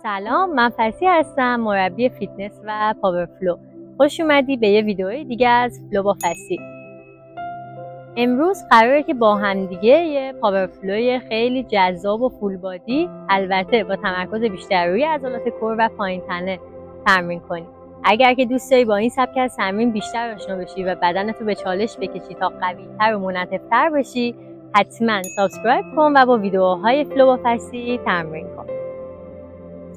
سلام، من فسی هستم، مربی فیتنس و پاورفلو. خوش اومدی به یه ویدیوی دیگه از فلو با فسی. امروز قراره که با هم دیگه یه پاورفلوی خیلی جذاب و فول بادی، البته با تمرکز بیشتر روی عضلات کور و پایین تنه تمرین کنیم. اگر که دوست داری با این سبک از تمرین بیشتر آشنا بشی و بدنتو به چالش بکشی تا قوی‌تر و منعطف‌تر بشی، حتما سابسکرایب کن و با ویدیوهای فلو با فسی تمرین کن.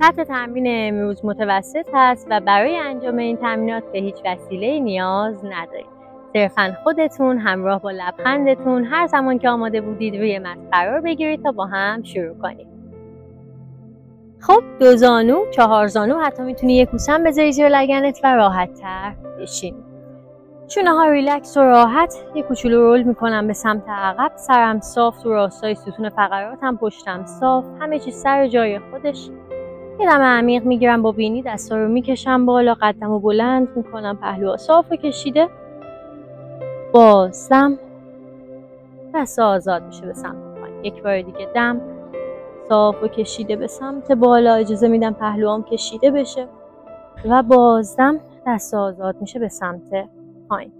سطح تمرین امروز متوسط هست و برای انجام این تمرینات به هیچ وسیله‌ای نیاز ندارید. صرفاً خودتون همراه با لبخندتون هر زمان که آماده بودید روی مت قرار بگیرید تا با هم شروع کنید. خب 2 زانو، 4 زانو، حتی میتونی یک بوس هم بذاری زیر لگنت و راحت‌تر بشین. شونه ها ریلکس و راحت. یک کوچولو رول میکنم به سمت عقب، سرم صاف تو راستای ستون فقراتم، پشتم صاف، همه چیز سر جای خودش. یه دم عمیق میگیرم با بینی، دستا رو میکشم بالا، قدم رو بلند میکنم، پهلوها صاف و کشیده. بازدم، دست آزاد میشه به سمت پایین. یک بار دیگه دم، صاف و کشیده به سمت بالا، اجازه میدم پهلوام کشیده بشه و بازدم، دست آزاد میشه به سمت پایین.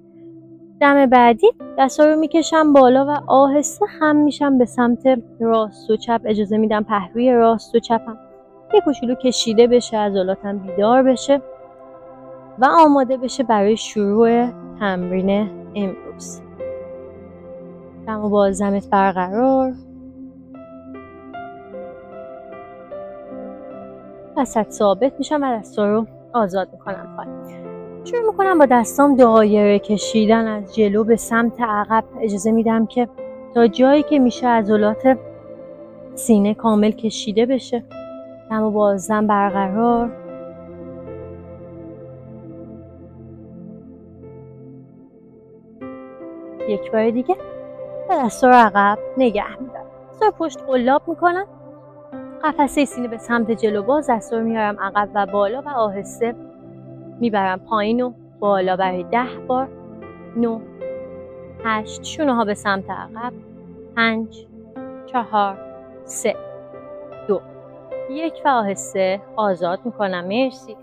دم بعدی دستا رو میکشم بالا و آهسته خم میشم به سمت راست و چپ، اجازه میدم پهلوی راست و چپم یه کوچولو کشیده بشه، عضلاتم بیدار بشه و آماده بشه برای شروع تمرین امروز. دم و بازدمت برقرار، وسط ثابت میشم و دستا رو آزاد میکنم پایین. شروع میکنم با دستام دایره کشیدن از جلو به سمت عقب، اجازه میدم که تا جایی که میشه عضلات سینه کامل کشیده بشه. دم و بازدم برقرار، یک بار دیگه و دستا رو عقب نگه میدارم. دستا پشت قلاب میکنم، قفسه سینه به سمت جلو، باز دستا رو میارم عقب و بالا و آهسته میبرم پایین و بالا برای 10 بار. 9 8 شونه ها به سمت عقب، 5 4 3 2 1 و آهسته آزاد میکنم. مرسی.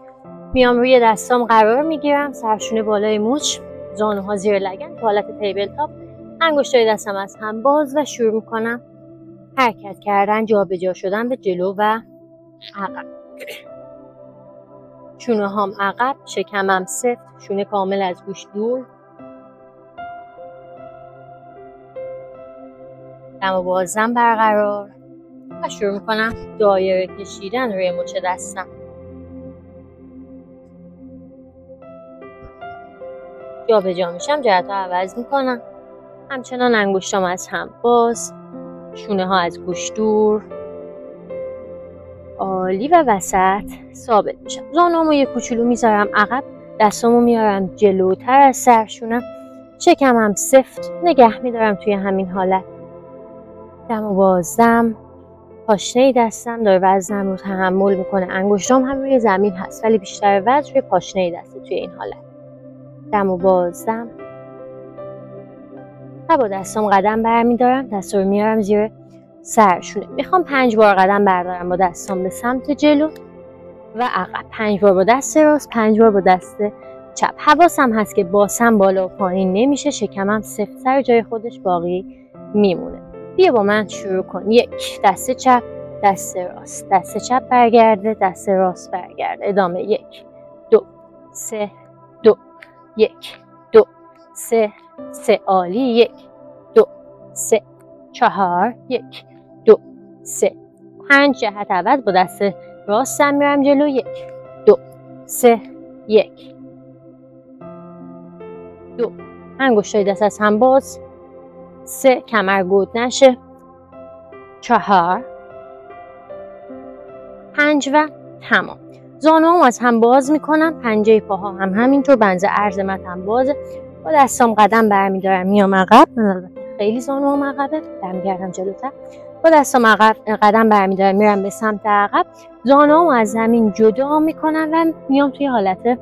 میام روی دستام قرار میگیرم، سرشونه بالای مچ، زانوها زیر لگن تو حالت تیبل تاپ، انگشتای دستم از هم باز و شروع میکنم حرکت کردن، جابجا شدن به جلو و عقب. شونه هام عقب، شکمم سفت، شونه کامل از گوش دور. دم و بازدم برقرار و شروع میکنم دایره کشیدن روی مچ دستم. جابجا میشم، جهت رو عوض میکنم، همچنان انگشتام از هم باز، شونه ها از گوش دور. عالی. و وسط ثابت میشم. زانوامو یه کوچولو میذارم عقب، دستامو میارم جلوتر از سرشونم، شکمم سفت نگه میدارم توی همین حالت. دم و بازدم، پاشنه دستم داره وزنم رو تحمل میکنه، انگشتام هم روی زمین هست ولی بیشتر وزن روی پاشنه دسته توی این حالت. دم و بازدم و با دستام قدم برمیدارم، دستا رو میارم زیر سرشونه. میخوام 5 بار قدم بردارم با دستام به سمت جلو و عقب، 5 بار با دست راست، 5 بار با دست چپ. حواسم هست که باسم بالا و پایین نمیشه، شکمم سفت سر جای خودش باقی میمونه. بیا با من شروع کن. 1 دست چپ، دست راست، دست چپ برگرده، دست راست برگرده، ادامه. 1 2 3 2 1 2 3 3 عالی. 1 2 3 4 1 2 3 5 جهت عوض، با دست راستم میرم جلو. 1 2 3 1 2 انگشتای دست از هم باز، 3 کمر گود نشه، 4 5 و تمام. زانوام از هم باز میکنم، پنجه پاها هم همینطور، بنز عرض متن بازه. با دستام قدم برمیدارم میام عقب، خیلی زانوام عقبه، برمیگردم جلوتر. با دستام قدم برمیدارم میرم به سمت عقب، زانوام از زمین جدا میکنم و میام توی حالت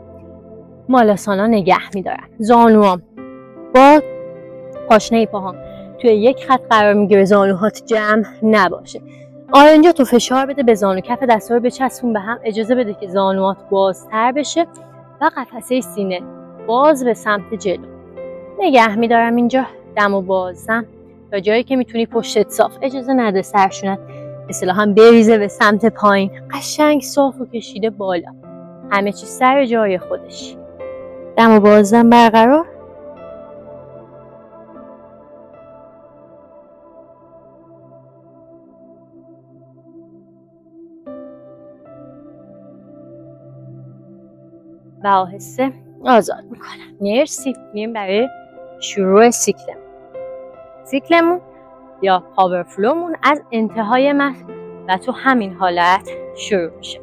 مالاسانا نگه میدارم. زانوام با پاشنه پاهام توی یک خط قرار میگیره، زانوهات جمع نباشه. اینجا تو فشار بده به زانو، کف دستا رو بچسبون به هم، اجازه بده که زانوات بازتر بشه و قفسه سینه باز به سمت جلو. نگه میدارم اینجا، دمو بازم تا جایی که میتونی پشتت صاف، اجازه نده سرشونت اصطلاحاً بریزه به سمت پایین. قشنگ صاف و کشیده بالا، همه چی سر جای خودش. دمو بازم برقرار. و آهسته آزاد میکنم. مرسی. میریم برای شروع سیکلمون یا پاور فلومون از انتهای متن و تو همین حالت شروع میشه.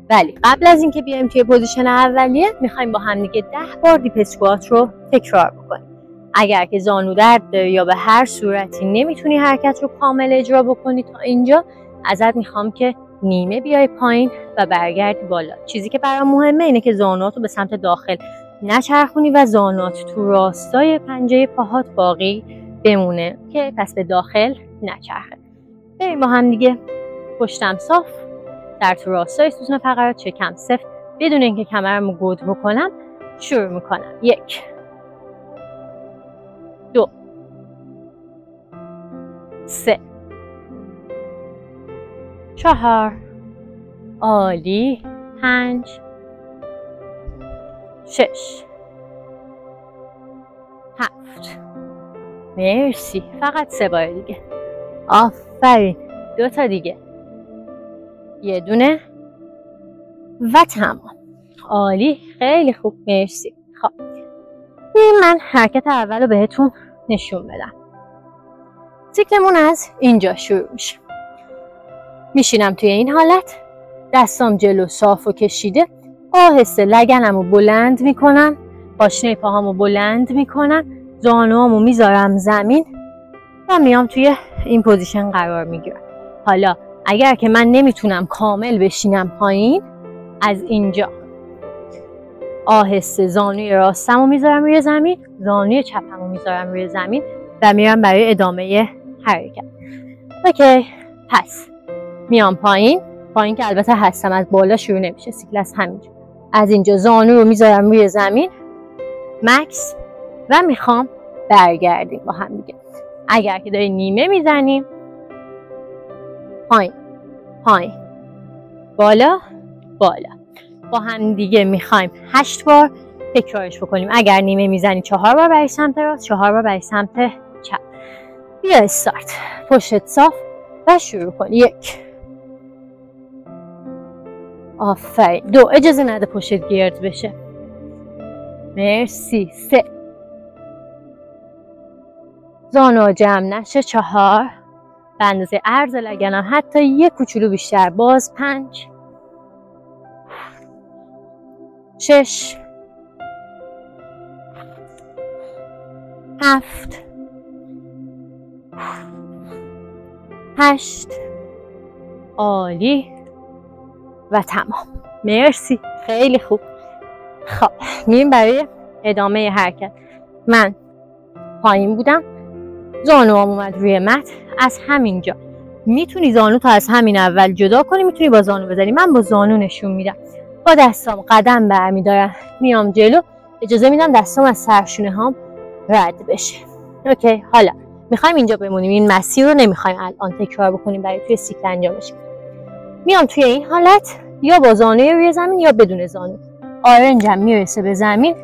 ولی قبل از اینکه بیایم توی پوزیشن اولیه میخوایم با هم دیگه 10 بار دیپ اسکوات رو تکرار بکنیم. اگر که زانو درد داری یا به هر صورتی نمیتونی حرکت رو کامل اجرا بکنی تا اینجا، ازت میخوام که نیمه بیای پایین و برگردی بالا. چیزی که برام مهمه اینه که زانوات رو به سمت داخل نچرخونی و زانوات تو راستای پنجه پاهات باقی بمونه که پس به داخل نچرخه. بریم با هم دیگه. پشتم صاف، در تو راستای ستون فقرات، چکم سفت، بدون اینکه کمرمو گود بکنم شروع میکنم. 1 2 3 4 عالی، 5 6 7 مرسی. فقط 3 بار دیگه. آفرین. 2 تا دیگه. 1 دونه و تمام. عالی، خیلی خوب، مرسی. خب من حرکت اول رو بهتون نشون بدم. سیکلمون از اینجا شروع میشه. میشینم توی این حالت، دستام جلو صاف و کشیده، آهسته لگنمو بلند میکنم، پاشنه پاهامو بلند میکنم، زانوامو میذارم زمین و میام توی این پوزیشن قرار میگیرم. حالا اگر که من نمیتونم کامل بشینم پایین، از اینجا آهسته زانوی راستمو میذارم روی زمین، زانوی چپمو میذارم روی زمین و میرم برای ادامه حرکت. اوکی، پس میام پایین که البته هستم، از بالا شروع نمیشه سیکل، از همینجا. از اینجا زانو رو میذارم روی زمین مکس و میخوام برگردیم با هم دیگه. اگر که داری نیمه میزنیم، پایین پایین بالا بالا، با هم دیگه میخوایم 8 بار تکرارش بکنیم. اگر نیمه میزنی 4 بار برای سمت راست، 4 بار برای سمت چپ. بیا استارت، پشت صاف و شروع کن. 1 آفرین. 2 اجازه نده پشت گرد بشه. مرسی. 3 زانو جمع نشه. 4 به اندازه عرض لگنم، حتی یک کوچولو بیشتر باز. 5 6 7 8 عالی و تمام. مرسی، خیلی خوب. خب میریم برای ادامه حرکت. من پایین بودم، زانوام اومد روی مت. از همینجا میتونی زانو تا از همین اول جدا کنی، میتونی با زانو بزنی. من با زانو نشون میدم، با دستام قدم برمیدارم، میام جلو، اجازه میدم دستام از سرشونه هام رد بشه. اوکی، حالا میخوایم اینجا بمونیم، این مسیر رو نمیخوایم الان تکرار بکنیم برای توی سیکل انجامش. میام توی این حالت، یا با زانوی روی زمین یا بدون زانو. آرنجم میرسه به زمین،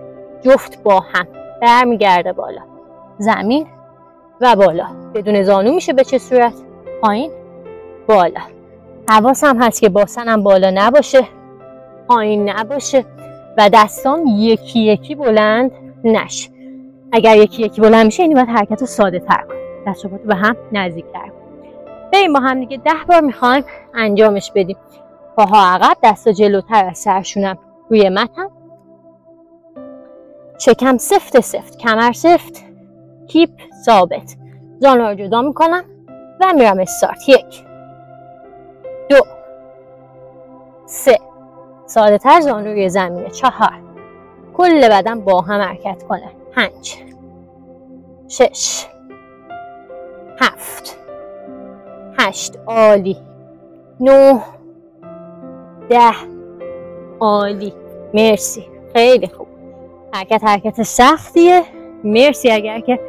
جفت با هم برمیگرده بالا، زمین و بالا. بدون زانو میشه به چه صورت؟ پایین بالا. حواسم هست که باسنم بالا نباشه، پایین نباشه و دستام یکی یکی بلند نشه. اگر یکی یکی بلند میشه، یعنی باید حرکت رو ساده تر کنیم، دست و پا به هم نزدیک تر کنیم. بریم با هم دیگه 10 بار میخوایم انجامش بدیم. پاها عقب، دستا جلوتر از سرشونم روی متن، شکم سفت سفت، کمر سفت، کیپ ثابت. زانو رو جدا میکنم و میرم استارت. 1 2 3 ساده تر، زانو روی زمینه. 4 کل بدن با هم حرکت کنه. 5 6 7 8 عالی، 9 10 عالی. مرسی، خیلی خوب. حرکت سختیه، مرسی اگر که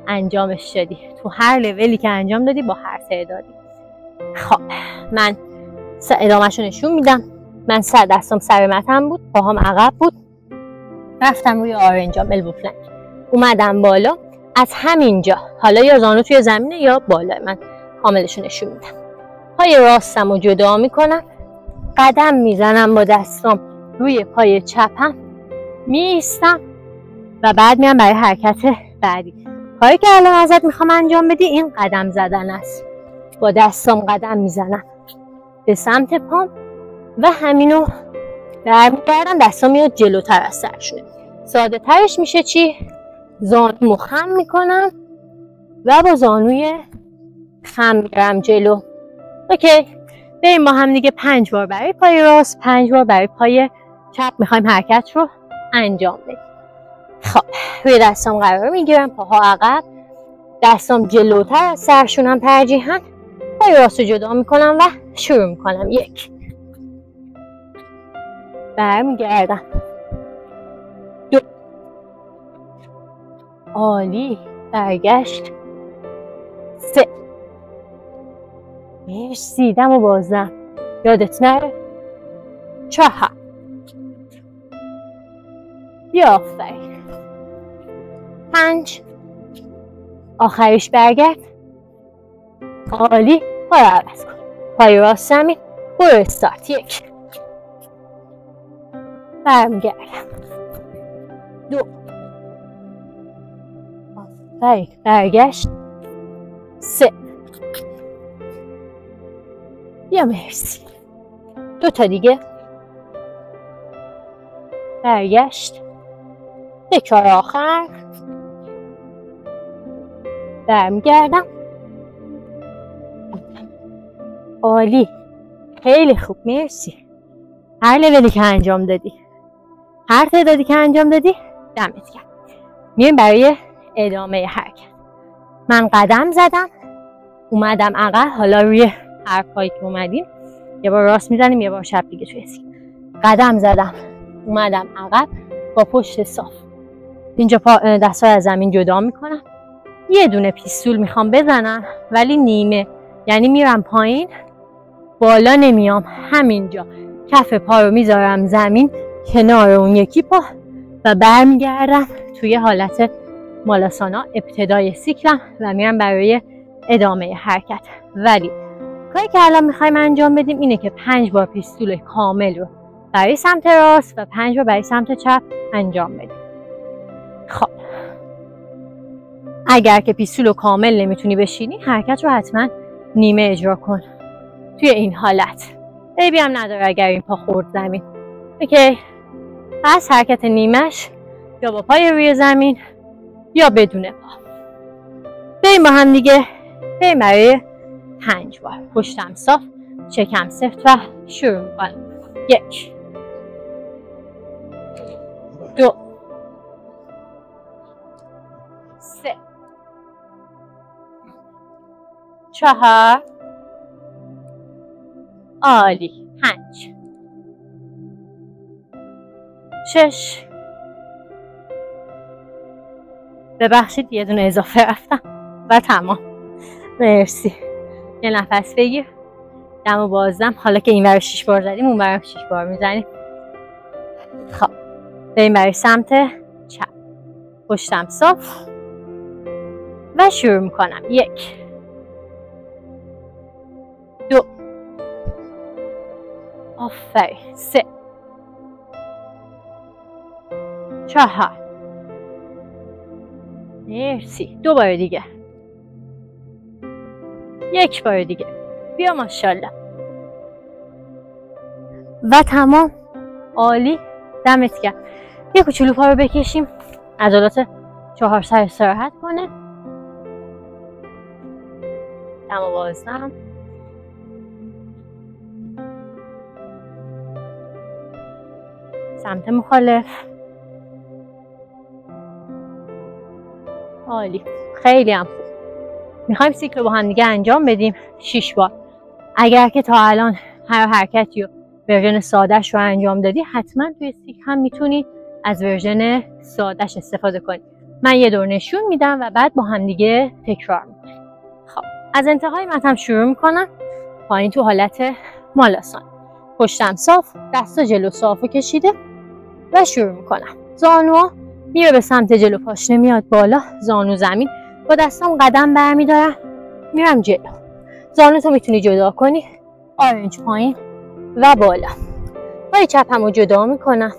انجامش دادی، تو هر لولی که انجام دادی با هر تعدادی. خب من ادامهشو نشون میدم. من دستم سر متن بود، پاهام عقب بود، رفتم روی آرنجام البو فلنک، اومدم بالا. از همینجا حالا یا زانو توی زمینه یا بالا، من کاملشو نشون میدم. پای راستم رو جدا میکنم، قدم میزنم با دستام روی پای چپم، میستم و بعد میام برای حرکت بعدی. کاری که الان ازت میخوام انجام بدی این قدم زدن است. با دستام قدم میزنم به سمت پام و همینو برمیگردم، دستام میاد جلوتر از سرشونه. ساده ترش میشه چی؟ زانو خم میکنم و با زانوی خم میرم جلو. اوکی، بریم با هم دیگه 5 بار برای پای راست، 5 بار برای پای چپ میخوایم حرکت رو انجام بدیم. خب روی دستام قرار میگیرم، پاها عقب، دستام جلوتر از سرشونم ترجیحاً. پای راست رو جدا میکنم و شروع میکنم. 1 برمیگردم، 2 عالی، برگشت، 3 مرسی، دم و بازم یادت نره، 4 بیافرین، 5 آخریش برگرد، عالی. پا رو عوض کن، پای راست زمین، برو استارت. 1 برمیگردم، 2 آفرین، برگشت، 3 یا مرسی، 2 تا دیگه، برگشت، تکرار آخر، برمیگردم، عالی، خیلی خوب، مرسی. هر لولی که انجام دادی، هر تعدادی که انجام دادی دمت گرم. میریم برای ادامه حرکت. من قدم زدم، اومدم عقب. حالا روی هر پایی که اومدیم یه بار راست میزنیم، یه بار چپ دیگه توی اسکی. قدم زدم، اومدم عقب با پشت صاف. اینجا دستا از زمین جدا میکنم، یه دونه پیستول میخوام بزنم ولی نیمه، یعنی میرم پایین، بالا نمیام. همینجا کف پا رو میذارم زمین کنار اون یکی پا و برمیگردم توی حالت مالاسانا ابتدای سیکلم و میرم برای ادامه حرکت. ولی کاری که الان میخوایم انجام بدیم اینه که 5 بار پیستول کامل رو برای سمت راست و 5 بار برای سمت چپ انجام بدیم. خب اگر که پیستول رو کامل نمیتونی بشینی، حرکت رو حتما نیمه اجرا کن. توی این حالت عیبی هم نداره اگر این پا خورد زمین. اوکی، پس حرکت نیمش یا با پای روی زمین یا بدون پا. بریم با هم دیگه، بریم برای 5 بار. پشتم صاف، چکم سفت و شروع میکنم. 1 2 3 4 عالی، 5 6 ببخشید یه دونه اضافه رفتم و تمام. مرسی. یه نفس بگیر، دم و بازدم. حالا که این ور 6 بار زدیم اون ور 6 بار میزنیم. خب بریم برای سمت چپ. پشتم صاف و شروع میکنم. 1 2 آفرین، 3 4 مرسی. 2 بار دیگه، 1 بار دیگه. بیا ماشاءالله و تمام. عالی، دمت گرم. یه کوچولو پا رو بکشیم، عضلات 4 سر استراحت کنه. دم و بازدم. سمت مخالف. عالی، خیلی هم خوب. میخوایم سیکل رو با هم دیگه انجام بدیم 6 بار. اگر که تا الان هر حرکتی رو ورژن سادهش رو انجام دادی، حتما توی سیکل هم میتونی از ورژن سادهش استفاده کنی. من یه دور نشون میدم و بعد با هم دیگه تکرار میکنیم. خب از انتهای متن شروع میکنم. پایین تو حالت مالاسان، پشتم صاف، دستا جلو صافو کشیده و شروع میکنم. زانوها میره به سمت جلو، پاشنه میاد بالا، زانو زمین، با دستام قدم برمیدارم میرم جلو. زانو تو میتونی جدا کنی، آرنج پایین و بالا. پای چپم رو جدا میکنم،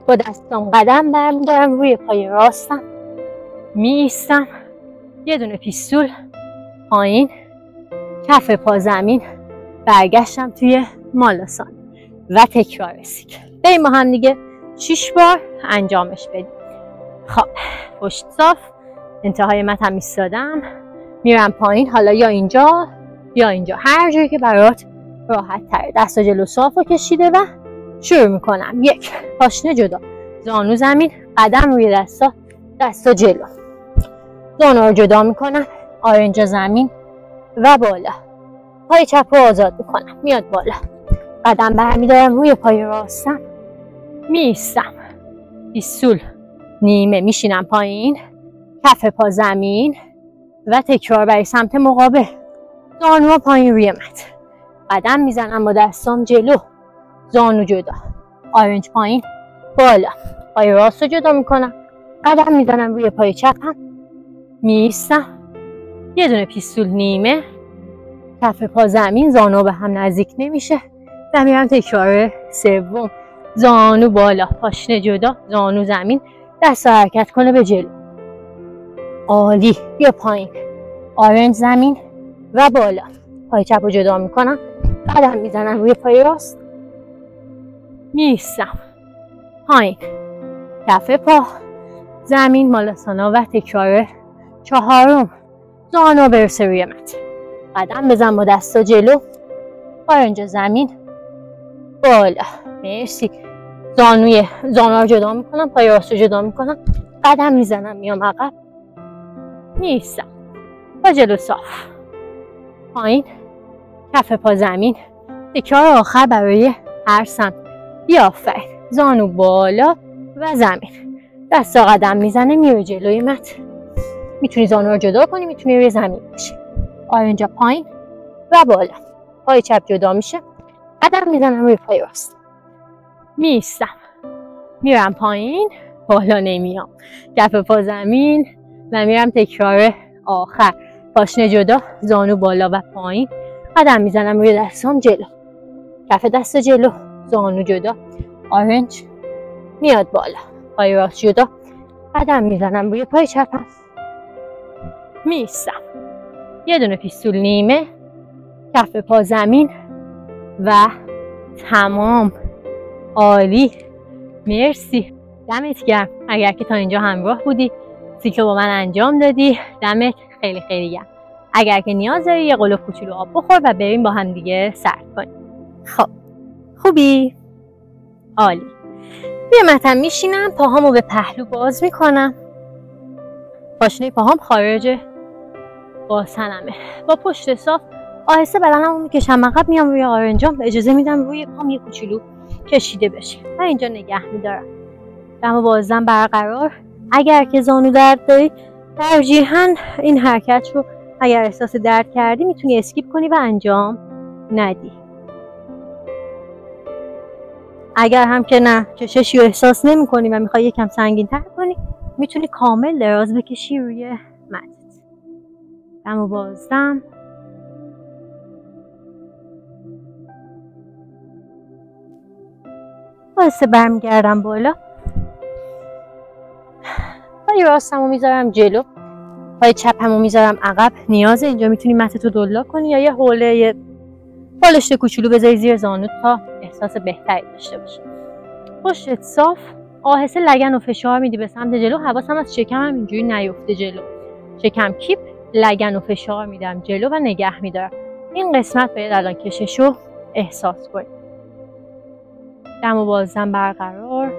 با دستام قدم برمیدارم روی پای راستم، میایستم، یه دونه پیستول پایین، کف پا زمین، برگشتم توی مالاسان و تکرار سیکل. بریم با هم دیگه 6 بار انجامش بدیم. خب پشت صاف، انتهای متن ایستادم، میرم پایین، حالا یا اینجا یا اینجا، هر جایی که برات راحت تره. دستا جلو صافو کشیده و شروع میکنم. 1 پاشنه جدا، زانو زمین، قدم روی دستا، دستا جلو، زانو رو جدا میکنم، آرنج زمین و بالا. پای چپ رو آزاد میکنم، میاد بالا، قدم برمیدارم روی پای راستم، میایستم، پیستول نیمه، میشینم پایین، کف پا زمین و تکرار برای سمت مقابل. زانوها پایین روی متن، قدم میزنم با دستام جلو، زانو جدا، آرنج پایین بالا، پای راست رو جدا میکنم، قدم میزنم روی پای چپم، میایستم، یه دونه پیستول نیمه، کف پا زمین، زانو به هم نزدیک نمیشه و میرم تکرار سوم. زانو بالا، پاشنه جدا، زانو زمین، دست حرکت کنه به جلو، عالی. بیا پایین، آرنج زمین و بالا، پای چپ رو جدا میکنم، قدم میزنم روی پای راست، میایستم، پایین، کف پا زمین، مالاسانا و تکرار 4. زانو برسه روی متن، قدم بزن با دستا جلو، آرنج زمین بالا. مرسی. زانو رو جدا میکنم، پای راست رو جدا میکنم، قدم میزنم، میام عقب، میایستم، با جلو صاف، پایین، کف پا زمین، تکرار آخر برای هر سمت. بیافرین، زانو بالا و زمین، دستا قدم میزنه میره جلوی متن. میتونی زانو رو جدا کنی، میتونی روی زمین باشی. آرنج پایین و بالا، پای چپ جدا میشه، قدم میزنم روی پای راست، میایستم، میرم پایین، بالا نمیام، کف پا زمین و میرم تکرار آخر. پاشنه جدا، زانو بالا و پایین، قدم میزنم روی دستام جلو، کف دست جلو، زانو جدا، آرنج میاد بالا، پای راست جدا، قدم میزنم روی پای چپم، میایستم، یه دونه پیستول نیمه، کف پا زمین و تمام. عالی، مرسی، دمت گرم. اگر که تا اینجا همراه بودی، سیکل با من انجام دادی، دمت خیلی خیلی گرم. اگر که نیاز داری یه قلوف کوچولو آب بخور و بریم با هم دیگه سرد کنیم. خب خوبی؟ عالی. روی متن میشینم، پاهامو به پهلو باز میکنم، پاشنه پاهام خارج باسنمه، با پشت صاف آهسته بدنمو میکشم عقب، میام روی آرنجام، اجازه میدم روی پام یه کوچولو کشیده بشه و اینجا نگه میدارم. دم بازدم برقرار. اگر که زانو درد داری، ترجیحاً این حرکت رو اگر احساس درد کردی میتونی اسکیپ کنی و انجام ندی. اگر هم که نه، کششی رو احساس نمی کنی و میخوای یکم سنگین تر کنی، میتونی کامل دراز بکشی روی متن. دم بازدم. آهسته برمیگردم بالا، پای راستم رو میذارم جلو، پای چپم رو میذارم عقب. نیازه اینجا میتونی متن رو دلا کنی یا یه حوله بالشت کوچولو بذاری زیر زانوت تا احساس بهتری داشته باشی. پشتت صاف، آهسته لگن رو فشار میدی به سمت جلو. حواسم از شکمم اینجوری نیفته جلو، شکم کیپ، لگن رو فشار میدم جلو و نگه میدارم. این قسمت باید الان کشش رو احساس کنی. دم و بازدم برقرار.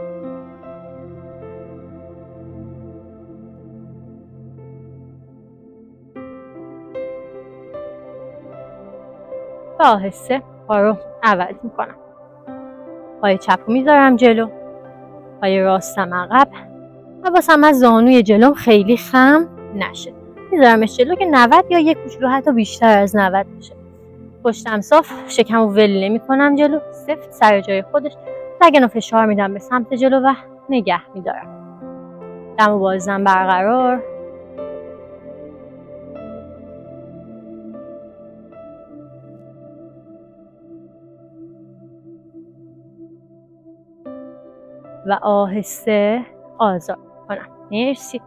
و آهسته پا رو عوض میکنم. پای چپ رو میذارم جلو، پای راستم عقب. حواسم از زانوی جلوم خیلی خم نشه. میذارمش جلو که 90 یا یک کوچولو حتی بیشتر از 90 بشه. پشتم صاف، شکم رو ول نمی کنم جلو، سفت سر جای خودش. لگن رو فشار میدم به سمت جلو و نگه میدارم. دم و بازدم برقرار. و آهسته آزاد کنم. مرسی.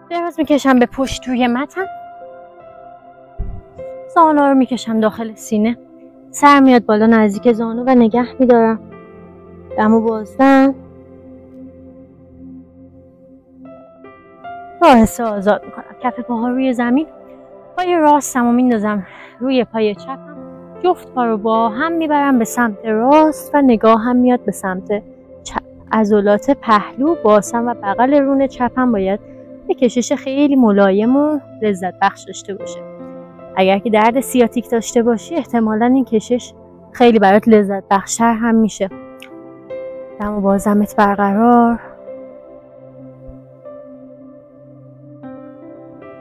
دراز میکشم به پشت روی متن. زانو رو میکشم داخل سینه. سر میاد بالا نزدیک زانو و نگه میدارم. دم و بازدم. آهسته آزاد میکنم. کف پاها روی زمین. پای راستم رو میندازم روی پای چپم. جفت پا رو با هم میبرم به سمت راست و نگاه هم میاد به سمت چپ. عضلات پهلو، باسن و بغل رون چپم باید به کشش خیلی ملایم و لذت بخش داشته باشه. اگر که درد سیاتیک داشته باشی احتمالاً این کشش خیلی برات لذت بخشتر هم میشه. دم و بازمت برقرار.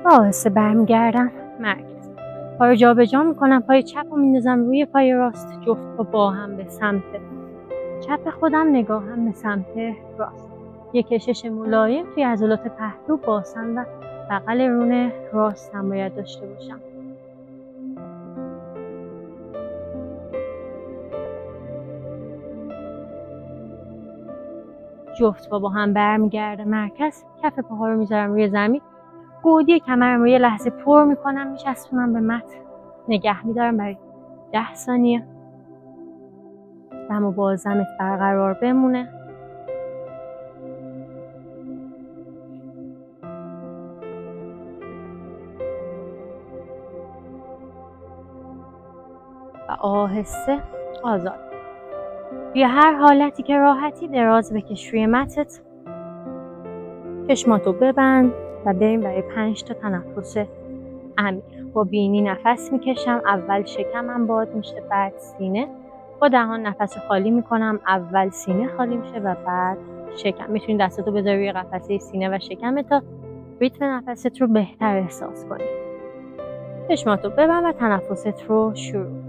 آهسته برمیگردم مرکز. پا رو جا به جا میکنم. پای چپ رو میندازم روی پای راست. جفت پا با هم به سمت چپ خودم، نگاه هم به سمت راست. یک کشش ملایم توی عضلات پهلو، باسن و بغل رون راست هم باید داشته باشم. جفت پا با هم برمیگرده مرکز. کف پاها رو میذارم روی زمین. گودی کمرم رو یه لحظه پر میکنم، میچسبونم به متن. نگه میدارم برای 10 ثانیه. دم و بازدمت برقرار بمونه. و آهسته آزاد. توی هر حالتی که راحتی دراز بکش روی متت. چشماتو ببند و بریم برای 5 تا تنفس عمیق. با بینی نفس میکشم. اول شکمم باز میشه، بعد سینه. با دهان نفس خالی میکنم. اول سینه خالی میشه و بعد شکم. میتونی دستاتو بذاری روی قفسه سینه و شکمت تا ریتم نفست رو بهتر احساس کنی. چشماتو ببند و تنفست رو شروع.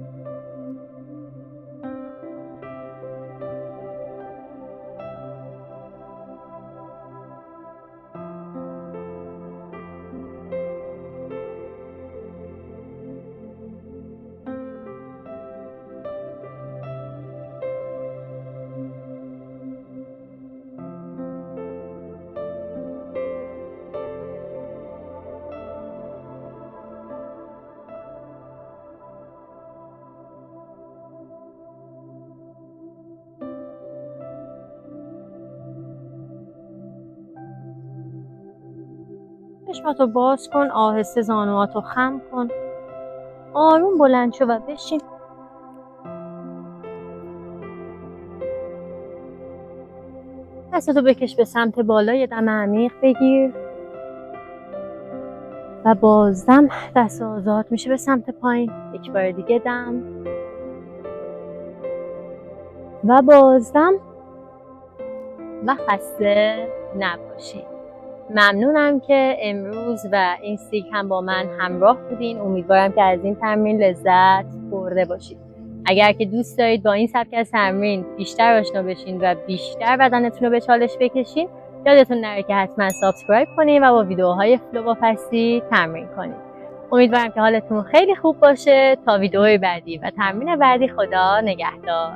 چشماتو باز کن. آهسته زانواتو خم کن. آروم بلند شو و بشین. دستاتو بکش به سمت بالا. یه دم عمیق بگیر و بازدم. دست آزاد میشه به سمت پایین. یک بار دیگه دم و بازدم. و خسته نباشید. ممنونم که امروز و این سیک هم با من همراه بودین. امیدوارم که از این تمرین لذت برده باشید. اگر که دوست دارید با این سبک از تمرین بیشتر آشنا بشین و بیشتر بدنتون رو به چالش بکشین، یادتون نره که حتما سابسکرایب کنید و با ویدیوهای فلو با فصی تمرین کنید. امیدوارم که حالتون خیلی خوب باشه. تا ویدیوهای بعدی و تمرین بعدی، خدا نگهدار.